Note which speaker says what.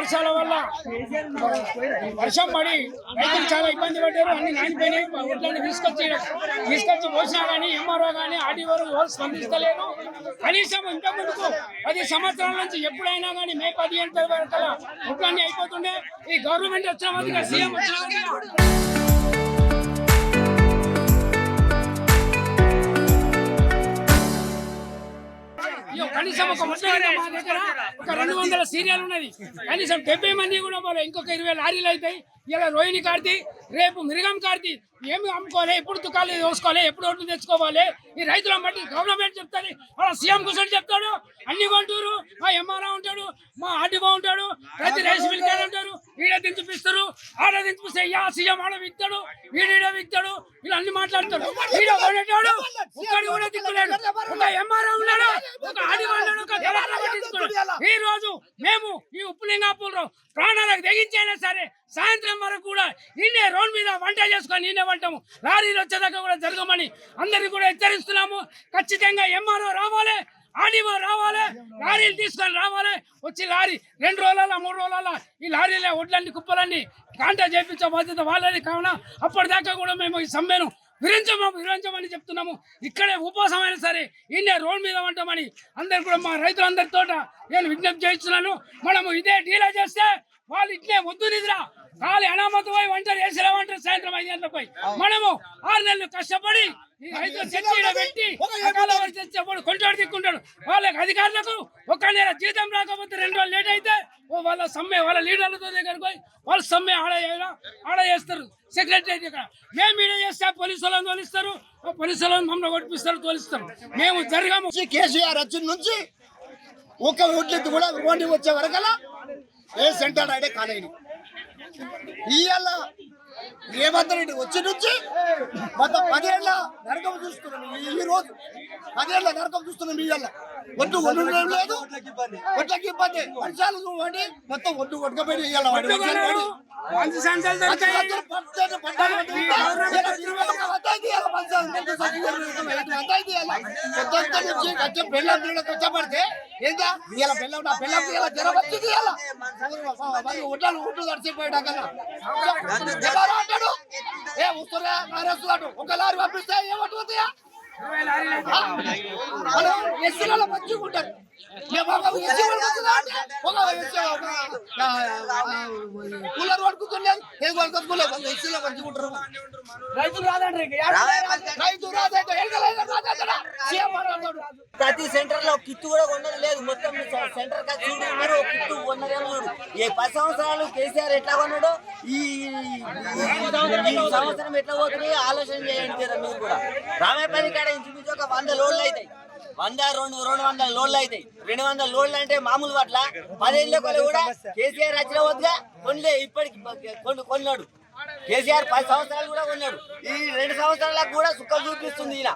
Speaker 1: వర్షాల వల్ల వర్షం పడి రైతులు చాలా ఇబ్బంది పడ్డారు. అన్ని నానిపోయినాయి. ఒడ్లన్నీ తీసుకొచ్చి పోసినా కానీ ఎంఆర్ఓ కానీ ఆర్డీఓ స్పందిస్తలేరు. కనీసం ఇంత ముందుకు 10 సంవత్సరాల నుంచి ఎప్పుడైనా కానీ మే 15 వరకు ఒడ్లన్నీ అయిపోతుండే. ఈ గవర్నమెంట్ వచ్చిన వరకు సీఎం వచ్చిన కనీసం ఒక మా దగ్గర ఒక 200 సీరియల్ ఉన్నది. కనీసం 70 మంది కూడా పోలే. ఇంకొక 20 లారీలు అవుతాయి. ఇలా రోహిణి కార్తీ, రేపు మిరిగం కార్తీ. ఏమి అమ్ముకోవాలి, ఎప్పుడు తుకాలు చూసుకోవాలి, ఎప్పుడు ఓట్లు తెచ్చుకోవాలి. ఈ రైతుల బట్టి గవర్నమెంట్ చెప్తుంది. వాళ్ళ సీఎం కూర్చొని చెప్తాడు. అన్ని కొంటారు. మా ఎంఆర్ఓ ఉంటాడు, మా ఆర్డీఓ ఉంటాడు, ప్రతి రైస్ మిల్కర్ ఉంటారు. ఈడ దించిపిస్తారు, ఆడ దించిపిస్తే సీఎం ఆడ విక్తాడు, ఈడ విక్తాడు. ఇలా అన్ని మాట్లాడతాడు. ఈడ కొనేటాడు ఒక్కడి కూడా దిక్కులేడు. ఒక ఎంఆర్ఓ ఉన్నాడు, ఒక ఆర్డీఓ ఉన్నాడు, ఒక కలెక్టర్ పట్టించుకోడు. ఈ రోజు మేము ఈ ఉప్పులింగాపూర్లో ప్రాణాలకు తెగించైనా సరే సాయంత్రం వరకు కూడా ఈయనే రోడ్ మీద వంట చేసుకొని ఈయనే వంటాము. లారీలు వచ్చేదాకా కూడా జరగమని అందరికీ కూడా హెచ్చరిస్తున్నాము. ఖచ్చితంగా ఎంఆర్ఓ రావాలి, ఆర్డీఓ రావాలి, లారీలు తీసుకొని రావాలి. వచ్చి లారీ 2 రోజుల 3 రోజుల ఈ లారీలే ఒడ్లన్నీ కుప్పలన్నీ కాంటా చేయించే బాధ్యత వాళ్ళని. కావున అప్పటిదాకా కూడా మేము ఈ సమ్మెను వివరించమని చెప్తున్నాము. ఇక్కడే ఉపవాసమైనా సరే ఈయనే రోడ్ మీద ఉంటామని అందరు కూడా మా రైతులందరితో నేను విజ్ఞప్తి చేస్తున్నాను. మనము ఇదే డీలా చేస్తే వాళ్ళు ఇట్లే వద్దు నిద్ర ఖాళీ అనామతమై వంటలు వేసేలామంటారు. సాయంత్రం 5 గంటలపై మనము 6 నెలలు కష్టపడి ఈ రైతులు చర్చ పెట్టి కొంటాడు దిక్కుంటాడు. వాళ్ళకి అధికారులకు 1 నెల జీతం రాకపోతే 2 రోజులు లేట్ అయితే వాళ్ళ సమ్మె వాళ్ళ లీడర్లతో దగ్గరకు పోయి వాళ్ళు సమ్మె ఆడ చేస్తారు. సెక్రటరీ ఇక్కడ మేము ఈడ చేస్తే పోలీసు వాళ్ళని తోలిస్తారు, పోలీసు వాళ్ళని మమ్మల్ని కొట్టిస్తారు, తోలిస్తారు. మేము జరగము.
Speaker 2: కేసీఆర్ వచ్చిన నుంచి ఒక ఓట్లెత్తి కూడా రోడ్డు వచ్చే వరకలా ఏ సెంటర్ అయితే కాలేదు. ఇవాళ రేవంత్ రెడ్డి వచ్చి నుంచి మొత్తం 10 ఏళ్ళ నరకం చూస్తున్నాం. ఈ రోజు 10 ఏళ్ళ నరకం చూస్తున్నాం. ఇవాళ ఒడ్డు లేదు, ఒడ్లకి ఇబ్బంది. వర్షాలు చూడండి మొత్తం ఒడ్డు కొట్టుకపోయి ఇవాళ కష్టపడితే ఏంటా ఇలా పిల్లలు ఇలా జ్వరం వచ్చింది. ఇలా ఒడ్లు తడిచిపోయాడు అంటాడు. ఏ వస్తున్నా నారేస్తున్నాడు. ఒక లారీ పంపిస్తే ఏమంటుందా ఎస్సీలలో మంచిగా ఉంటారు. కూలర్ పడుకుంటున్నారు, ఏం పడుకోలేదు. ఎస్సీలో మంచిగా ఉంటారు.
Speaker 3: ప్రతి సెంటర్ లో కిట్టు కూడా కొన్నది లేదు. మొత్తం సెంటర్ ఉన్నారు, కిట్టు కొన్నదేమో చూడు. ఈ 10 సంవత్సరాలు కేసీఆర్ ఎట్లా కొన్నాడో ఈ సంవత్సరం ఎట్లా పోతుంది ఆలోచన చేయండి కదా మీరు కూడా. రామేపల్లి కాడ ఇంచుమించు ఒక 100 లోడ్లు అవుతాయి. 200 లోడ్లు అవుతాయి. 200 లోడ్లు అంటే మామూలు పట్ల 10 ఏళ్ళ కూడా కేసీఆర్ వచ్చిన వద్దుగా కొనలే. ఇప్పటికి కొన్నాడు కేసీఆర్ 10 సంవత్సరాలు కూడా కొన్నాడు. ఈ 2 సంవత్సరాలకు కూడా సుఖం చూపిస్తుంది ఈయన.